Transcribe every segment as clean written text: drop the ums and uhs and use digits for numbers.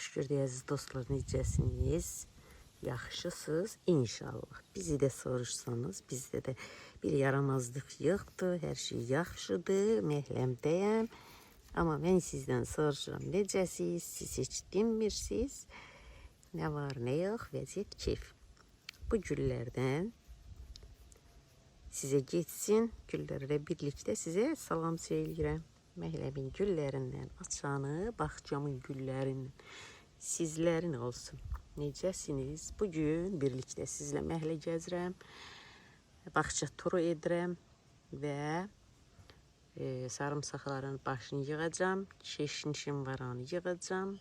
Allah'a şükür deyə əziz dostlar, necəsiniz? Yaxşısınız inşallah. Bizi də soruşsanız, bizdə də bir yaramazlıq yoxdur. Hər şey yaxşıdır, məhləmdəyəm. Amma mən sizdən soruşuram, necəsiniz? Siz heç dinmirsiniz. Nə var, nə yox, vəziyyət keyf. Bu güllərdən sizə getsin. Güllərlə birlikdə sizə salam söyləyirəm. Məhləmin güllərindən, açanı, baxçamın güllərindən sizlərin olsun. Necəsiniz? Bugün birlikdə sizlə məhlə gəzirəm, baxça turu edirəm və sarımsaqların başını yığacam, keşnişin varanı yığacam.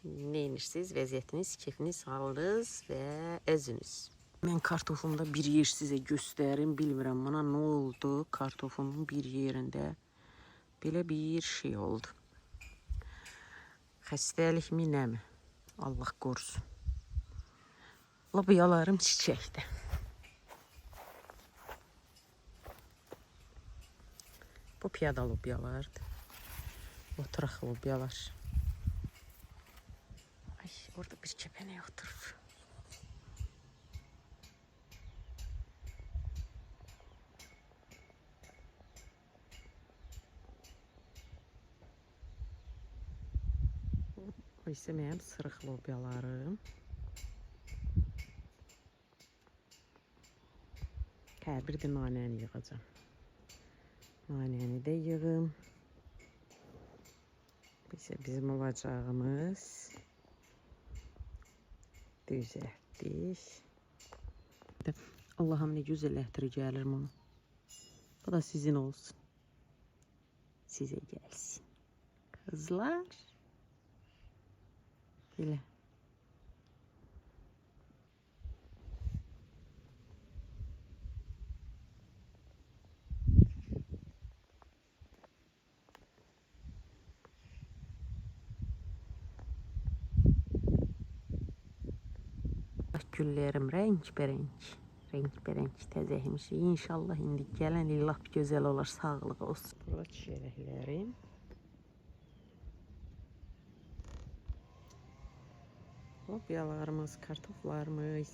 Neyinirsiniz? Vəziyyətiniz, keyfiniz, halınız və əziniz. Mən kartofumda bir yer sizə göstərim, bilmirəm bana nə oldu. Kartofumun bir yerində belə bir şey oldu. Xəstəlik mi, nə mi? Allah qorusun. Lobiyalarım çiçəkdə. Bu piyada lobiyalardır. Oturaq lobiyalar. Ay, orada bir kəpənək oturur. Bu isə mənim sırıq lobiyalarım. Hər bir də nanəni yığacam. Nanəni də yığım. Bu isə bizim olacağımız. Düzəltdik. Allah'ım nə gözəl ətri gəlir bunu. Bu da sizin olsun. Sizə gəlsin. Kızlar. Belə. Güllərim rəngbərəng. Rəngbərəng təzəhmiş. İnşallah indi gələn il lap gözəl olar, sağlıq olsun. Burada çiçəklərim. Lobiyalarımız, kartoflarımız.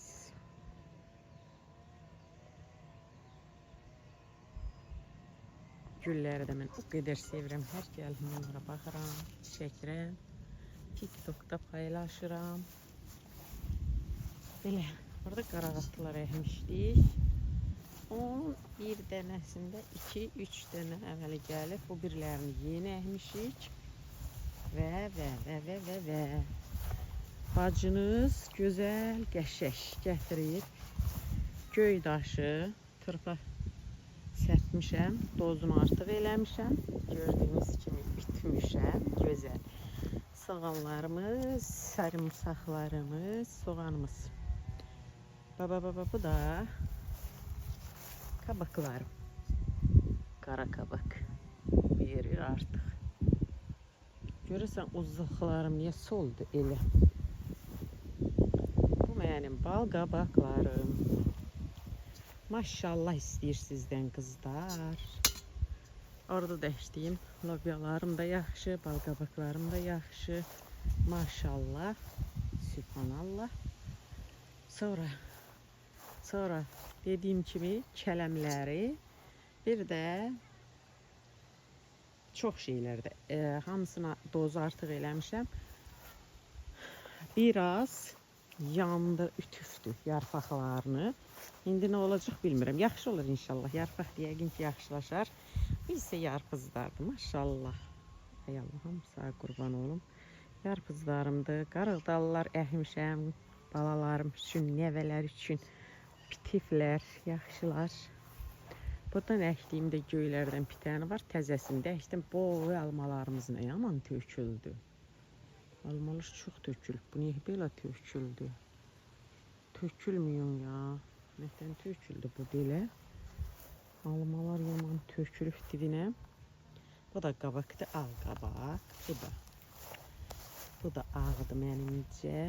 Gülləri də mən o qədər sevirəm. Hər gəldim onlara baxıram, çəkirəm. TikTok'da paylaşıram. Belə, burada qarağatlar əkmişdik. Onun bir dənəsində 2-3 dənə əməli gəlib. Bu birlərini yeni əkmişik. Və. Bacınız gözəl, qəşəng gətirib. Göy daşı, tırpa sərtmişəm, dozunu artıq eləmişəm. Gördüyünüz kimi bitmişəm, gözəl. Soğanlarımız, sarımsaqlarımız, soğanımız. Baba, bu da kabaklarım. Qara kabak verir artıq. Görürsən, uzaqlarım niyə soldu elə? Bu mənim bal qabaqlarım. Maşallah istəyir sizdən qızlar. Orada da işləyim. Lobiyalarım da yaxşı, bal qabaqlarım da yaxşı. Maşallah. Sübhanallah. Sonra dediyim kimi kələmləri, bir də çox şeylərdə hamısına dozu artıq eləmişəm. Biraz yandı, ütüfdü yarpaqlarını. İndi nə olacaq bilmirəm. Yaxşı olur inşallah. Yarpaq yəqin ki yaxşılaşar. Bu isə yarpızlardır. Maşallah. Ey Allah'ım, sağ qurban olum. Yarpızlarımdır. Qarıqdallar əkmişəm. Balalarım üçün, nəvələr üçün. Pitiflər, yaxşılar. Buradan əkdiyimdə göylərdən bir tane var. Təzəsində əkdim. Boy almalarımız nə yaman töküldü. Almalar çox tökülüb. Bu niyə belə töküldü? Tökülmüyor ya. Nətən töküldü bu belə? Almalar yaman tökülüb dibinə. Bu da qabaqdır, ağ qabaq. Bu da ağdı mənimcə.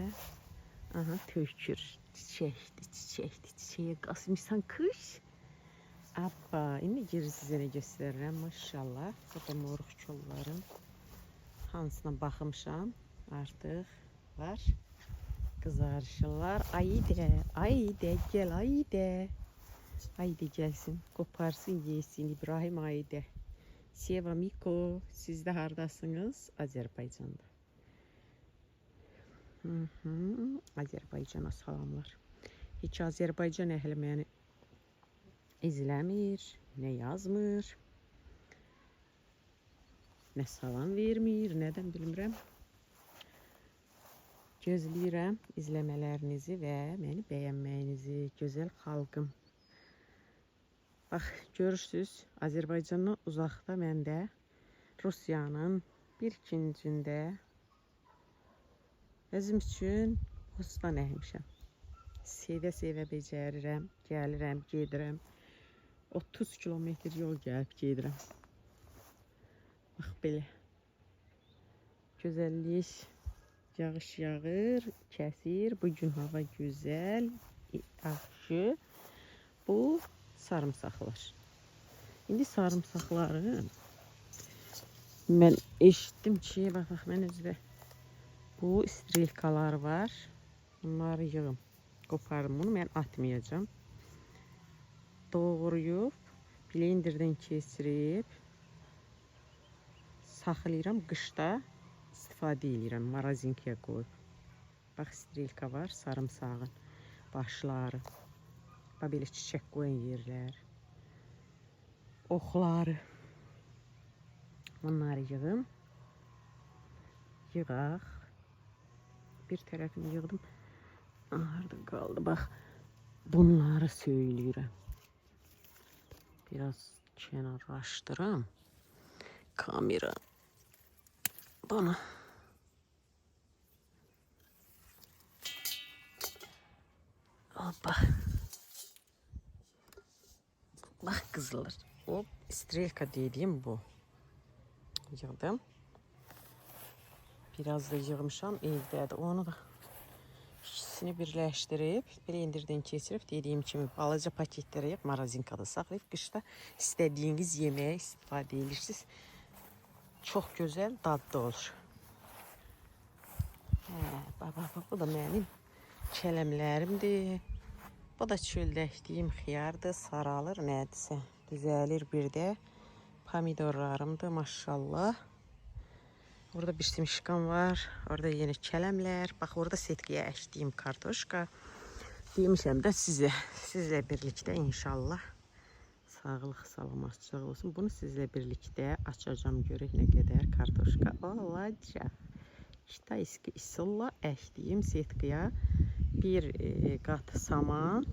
Aha, tökür. Çiçəyə qasmışsan qış. Abba, indi geri sizə nə göstərirəm, maşallah. Bu da moruq kollarım. Hansına baxmışam. artıq var. Qızarışırlar. Aydə gəl Aydə. Aydə gəlsin, qoparsın, yesin İbrahim Aydə. Seva Miko, siz də hardasınız? Azərbaycanda. Azərbaycana salamlar. Heç Azərbaycan əhli məni izləmir, nə yazmır, nə salam vermir, nədən bilmirəm. Gözləyirəm izləmələrinizi və məni bəyənməyinizi, gözəl xalqım. Bax, görürsünüz, Azərbaycandan uzaqda məndə Rusiyanın bir ikincində özüm üçün bostan əkmişəm. Sevə-sevə becərirəm, gəlirəm, gedirəm. 30 kilometr yol gəlib gedirəm. Bax, belə. Gözəllik, yağış yağır, kəsir. Bugün hava gözəl, yaxşı. Bu sarımsaqlar. İndi sarımsaqları mən eşitdim ki, bax, mən özdə bu strelkalar var. Bunları yığım. Qoparım bunu, mən atmayacağım. Doğrayıb, blenderdən keçirib, saxlayıram, qışda istifadə edirəm, marazinkaya qoyub. Bax, strelka var, sarımsağın başları. Bax, belə çiçək qoyan yerlər. Oxları. Onları yığım. Yığaq. Bir tərəfini yığdım. Harada qaldı, bax. Bunları söyləyirəm. Biraz kənarlaşdıram. Kamera bana. Hoppa. Bak kızlar. Hop, strelka dediğim bu. Yığdım. Biraz da yığmışam evdədir. Onu da ikisini birləşdirib, blenderdən keçirib, dediyim kimi balaca paketlərə yığıb, marazinkada saxlayıb, qışda istədiyiniz yeməyə istifadə edirsiniz. Çox gözəl, dadlı olur. Bax, bu da mənim kələmlərimdir. Bu da çöldə əkdiyim xiyardır, saralır, nədirsə. Düzəlir bir də. Pomidorlarımdır, maşallah. Orada bir simişkan var. Orada yeni kələmlər. Bax, orada setkiyə əkdiyim kartoşka. Demişəm də sizlə birlikdə inşallah. Sağlıq, salamatçılıq olsun. Bunu sizlə birlikdə açacağım. Görək nə qədər kartoşka olacaq. Kitayski isulla əkdiyim setkiyə bir qat saman,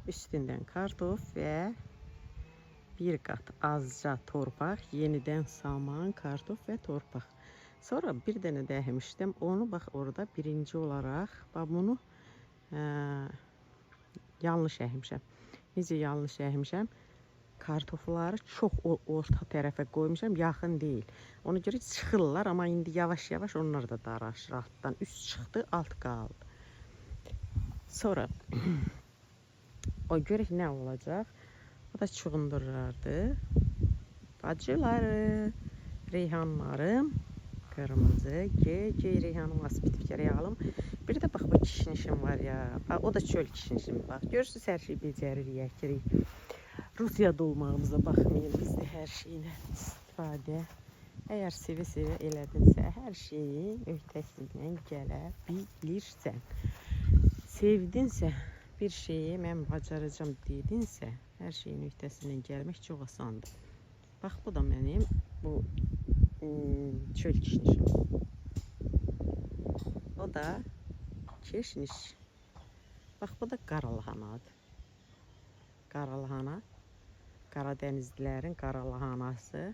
üstündən kartof və bir qat azca torpaq, yenidən saman, kartof və torpaq. Sonra bir dənə dəhmişdim. Onu bax orada birinci olaraq bunu yanlış əkmişəm. Necə yanlış əkmişəm? Kartofları çox orta tərəfə qoymuşam, yaxın deyil. Ona görə çıxırlar, amma indi yavaş-yavaş onlar da daraşır altdan. Üst çıxdı, alt qaldı. Sonra o görək nə olacaq? O da çuğundurlardı. Bacıları, reyhanlarım, qırmızı, gey reyhanım az bitkərə yağalım. Bir də bax, bu kişnişim var ya, o da çöl kişnişim. Bax, görürsünüz, hər şey becəririk, əkirik. Rusiyada olmağımıza baxmayın, biz də hər şeylə istifadə. Əgər sevə-sevə elədinsə, hər şeyin öhdəsindən gələ bilirsən. Sevdinsə, bir şeyi mən bacaracağım dedinsə, hər şeyin öhdəsindən gəlmək çox asandır. Bax, bu da mənim bu çöl kişnişim. O da keşniş. Bax, bu da qaralahanadır. Qaralahana, Qaradənizlilərin qaralahanası.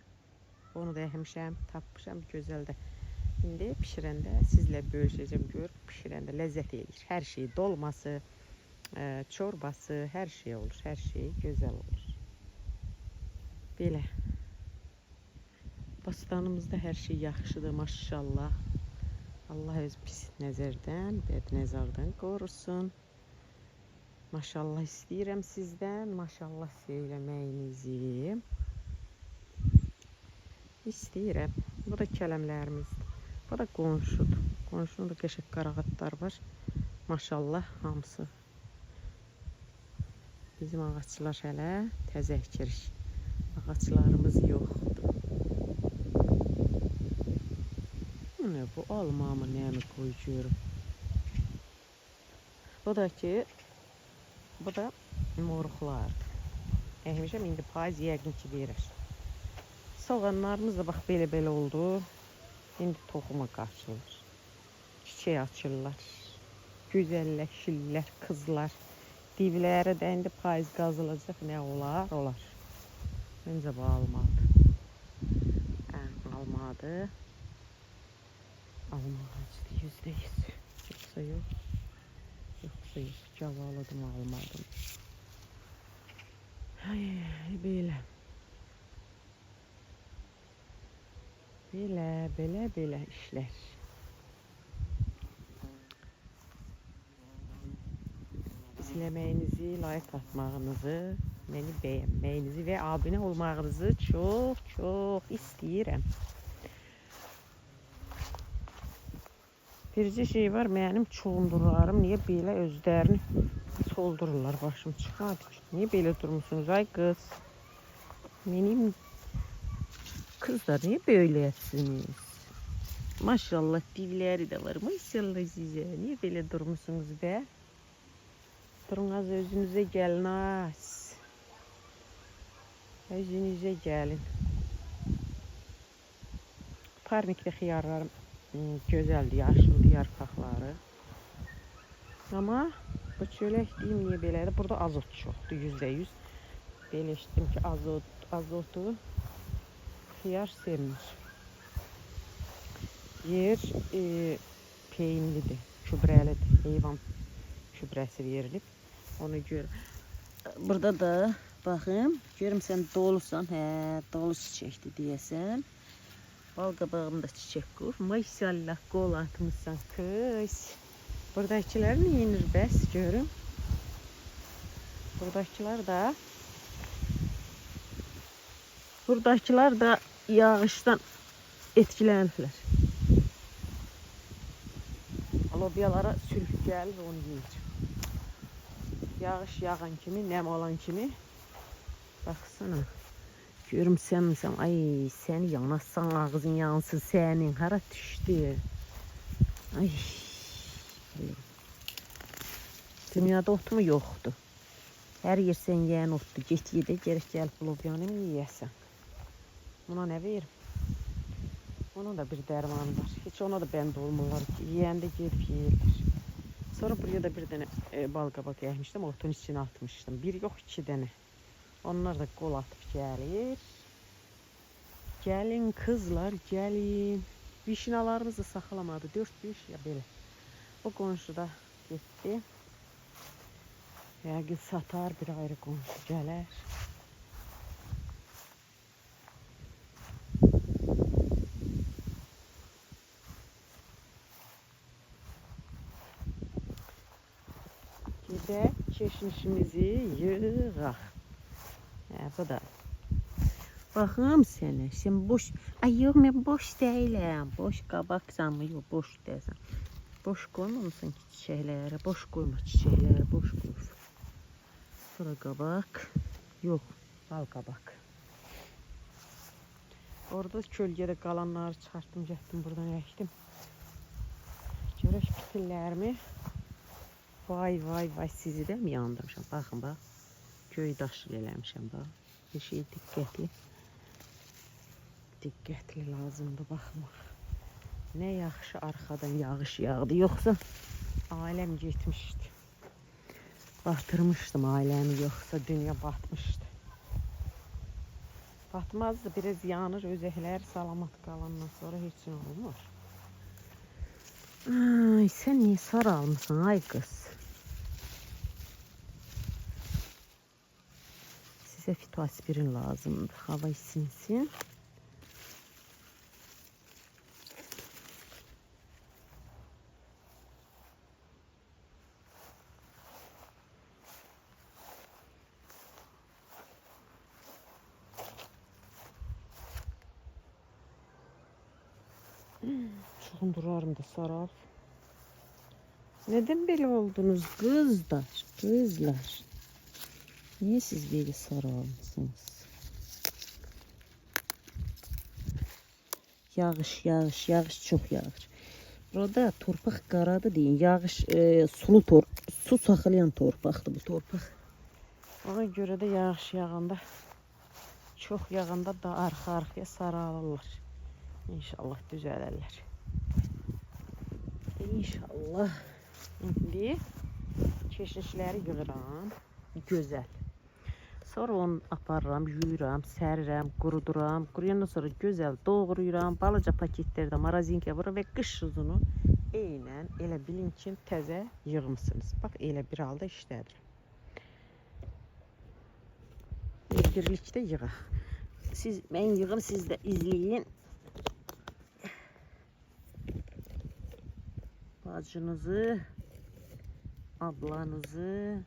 Onu da əkmişəm, tapmışam, gözəl də. İndi pişirəndə sizlə bölüşəcəm, görüb pişirəndə ləzzət edir. Hər şey dolması, çorbası, hər şey olur, hər şey gözəl olur. Belə. Bostanımızda hər şey yaxşıdır, maşallah. Allah öz pis nəzərdən, bəd nəzərdən qorusun. Maşallah istəyirəm sizdən, maşallah söyləməyinizi istəyirəm. Bu da kələmlərimizdir. Bu da qonşudur. Qonşunun da qəşəng qarağatlar var. Maşallah hamısı. Bizim ağaçlar hələ təzə əkirik. Ağaçlarımız yoxdur. Bu nə bu? Almamı nəmi qoyuyorum. Bu da ki, bu da moruqlardır. Əhmişəm indi payız yəqin ki verir. Soğanlarımız da bax belə-belə oldu. İndi toxuma qaçılır. Çiçək açırlar. Gözəlləşirlər qızlar. Divlərə də indi payız qazılacaq. Nə olar? Olar. Məncə bu almadır. Almadır. Alma ağacıdır %100. Yoxsa yox. Yoxsa yox. Cavaladım almadım. Ay, belə. Belə işlər. İzləməyinizi, like atmağınızı, məni bəyənməyinizi və abunə olmağınızı çox istəyirəm. Bircə şey var, mənim çondurlarım niyə belə özlərini çoldururlar, başım çıxadı ki. Niyə belə durmuşsunuz ay qız? Mənim kızlar niyə böyləyəsiniz? Maşallah divləri də var, maşallah sizə. Niyə belə durmuşsunuz be? Durun az özünüzə gəlin az. Özünüzə gəlin. Parnikdə xiyarlarım gözəldir, yaşıldır yarpaqları. Amma bu çölək deyim niyə belədir? Burada azot çoxdur, %100. Belə eşitdim ki azotu xiyar sevmir. Yer peynlidir, kübrəlidir, heyvan kübrəsi verilib. Onu gör. Burada da baxım, görüm sən dolusan, hə, dolu çiçəkdir deyəsən. Bal qabağında çiçək qur. Maşallah qol atmışsan kız. Buradakiler mi yenir bəs görüm. Buradakiler da yağışdan etkilenirlər. Lobiyalara sülük gəlir, onu yiyir. Yağış yağan kimi, nem olan kimi. Baksana. Görüm sen misin? Ay sen yanarsan ağzın yansın senin. Hara düştü. Ay. Dünyada ot mu yoktu? Her yer sen yiyen ottu. Get yedi, gerek gel lobyanı mı yiyəsən? Buna ne verim? Onun da bir dermanı var. Hiç ona da bende olmalar ki. Yiyəndə gelip yiyirlər. Sonra buraya da bir tane bal kabak yəhmişdim. Otun içine atmıştım. Bir yok 2 tane. Onlar da kol atıp gelir. Gelin kızlar gelin. Vişnalarımızı saxlamadı. 4-5 ya böyle. O qonşu da gitti. Yəqin satar, bir ayrı qonşu gələr. Gedək keşmişimizi yığaq. Bu da. Baxım sənə, sən boş. Ay yox, mən boş deyiləm. Boş qabaqsan mı? Yox, boş deyilsən. Boş qoymamısan ki çiçəklərə. Boş qoyma çiçəklərə, boş qoy. Bura qabaq. Yox, bal qabaq. Orada kölgədə qalanları çıxartdım, getdim buradan əkdim. Görək bitirlərimi. Vay vay vay, sizi də mi yandırmışam? Baxın bax. Göy daşı eləmişəm bax. Bir şey diqqətli. Diqqətli lazımdır baxmaq. Nə yaxşı arxadan yağış yağdı, yoxsa aləm getmişdi. Batırmışdım ailəmi, yoxsa dünya batmışdı. Batmazdı, biraz yanır, özəklər salamat qalandan sonra heç nə olmur. Ay, sən niyə saralmısan ay qız? Sizə fitoaspirin lazımdır, hava isinsin. Çoxundurarım da saralıb. Neden böyle oldunuz kızlar? Kızlar. Niye siz böyle saralmışsınız? Yağış, yağış, yağış, çok yağış. Burada torpaq qaradı deyin. Yağış su saxlayan torpaqdır bu torpaq. Ona görə də yağış yağanda, çox yağanda da arxa-arxaya saralırlar. İnşallah düzələrlər. İnşallah. İndi keşnişləri yığıram. Gözəl. Sonra onu aparıram, yuyuram, sərirəm, quruduram. Quruyandan sonra gözəl doğrayıram. Balaca paketlərdə marazinkaya vururam və qış uzunu eynən elə bilin ki, təzə yığmısınız. Bax, elə bir halda işlədir. Birlikdə yığaq. Mən yığım, siz də izləyin. Bacınızı, ablanızı,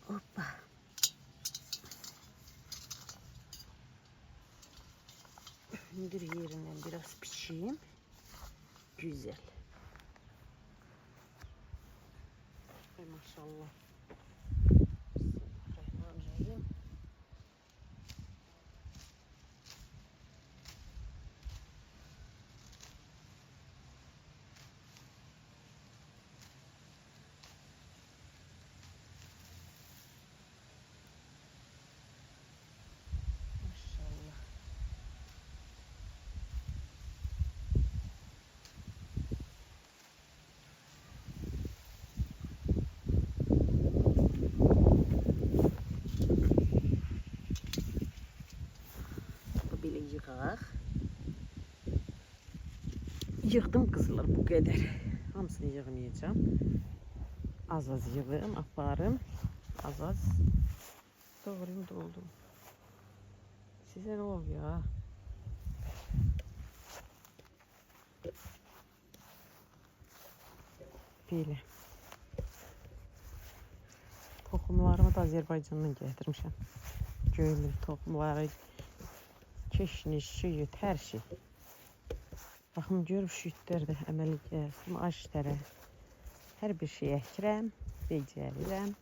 hoppa. İndir yerinden biraz pişeyim. Güzel. Ay maşallah. Bismillahirrahmanirrahim. Yığaq. Yığdım qızlar bu qədər. Hamısını yığmayacağım. Az-az yığım, aparım. Az-az doğrayım, doldum. Sizə nə oluyor? Belə. Toxumlarımı da Azərbaycandan gətirmişəm. Göymül toxumları, keşniş, süyüt, hər şey. Baxın, görüb süyütlər də əməli gəlsin, aşdərə. Hər bir şey əkirəm, becərirəm.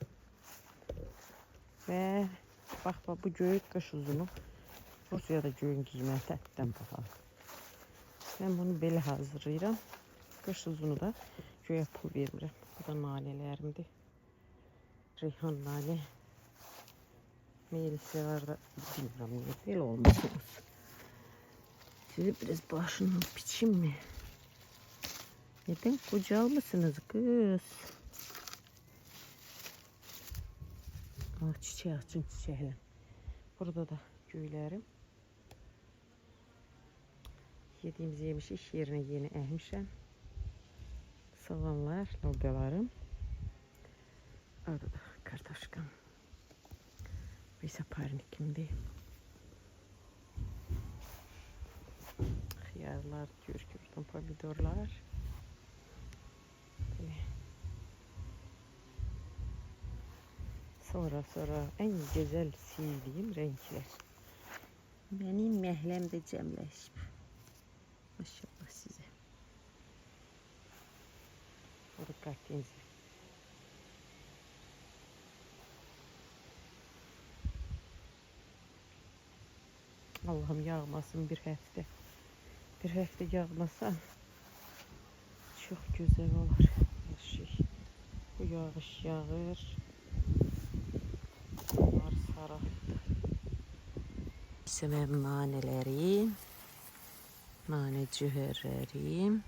Və bax, bu göyük qış uzunu. Rusiyada göyün qiyməti ətdən bahalı. Mən bunu belə hazırlayıram. Qış uzunu da göyə pul vermirəm. Bu da nanələrimdir. Reyhan nane. Meylisi var da bilmirəm, niyə belə olmuşsunuz. Sizi biraz başından biçim mi? Neden kocalmışsınız kız? Ah, çiçeği açın çiçeğler. Burada da göylərim. Yediğimiz yemiş iş yerine yeni əhmişəm. Soğanlar, lobyalarım. Orada da kartoşkam. Bir saparnikimdir. Xiyarlar, görkürdən pomidorlar. Böyle. Sonra en güzel sevdiğim renkler. Benim məhləmdə cəmləşib. Maşallah size. Orada kartenzi. Allah'ım yağmasın bir həftə. Bir həftə yağmasa çok güzel olur her şey. Bu yağış yağır. Bunlar sarardı. Sevmem naneleri. Nane cühərləri.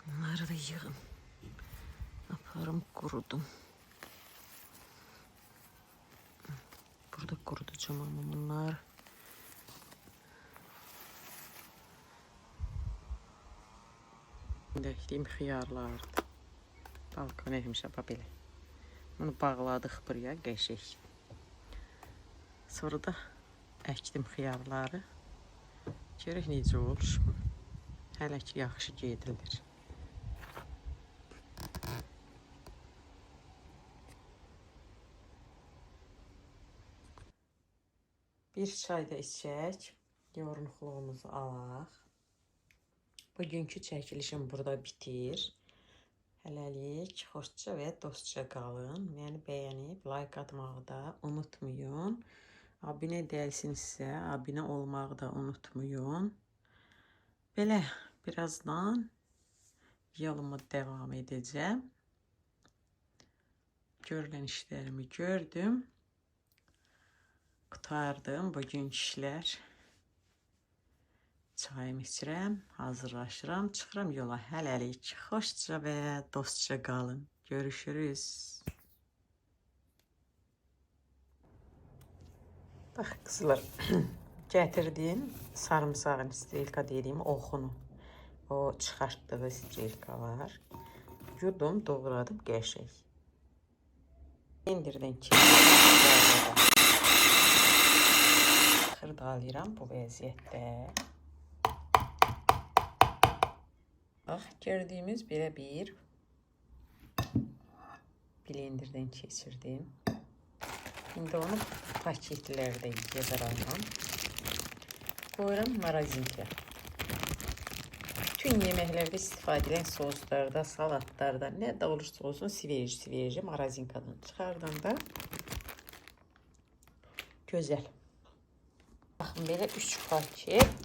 Bunları da yığım. Aparım kurudum. Burada kurutacağım ama bunlar. Döktüyüm xiyarlardı. Balkon etmişəm belə. Bunu bağladıq buraya qəşəng. Sonra da əkdim xiyarları. Görək necə olur. Hələ ki yaxşı gedilir. Bir çay da içək. Yorğunluğumuzu alaq. Bugünkü çəkilişim burada bitir. Hələlik xoşça və dostça qalın. Məni bəyənib like atmağı da unutmayın. Abunə deyilsinizsə, abunə olmağı da unutmayın. Belə birazdan yoluma devam edəcəm. Görülən işlərimi gördüm. Qutardım bugünkü işlər. Çayımı içirəm, hazırlaşıram, çıxıram yola. Hələlik xoşça və dostça qalın. Görüşürüz. Bax qızlar, gətirdim sarımsağın strelka dediyim oxunu. O çıxartdığı strelka var. Yudum, doğradım, qəşəng. Pendirdən keçirəm. Xırdalayıram bu vəziyyətdə. Bax, gördüyümüz belə bir blenderdən keçirdim. İndi onu paketlərdə yığıram. Qoyuram marazinka. Bütün yeməklərdə istifadə edən soslarda, salatlarda, nə də olursa olsun svej marazinkadan çıxardanda gözəl. Baxın, belə 3 paket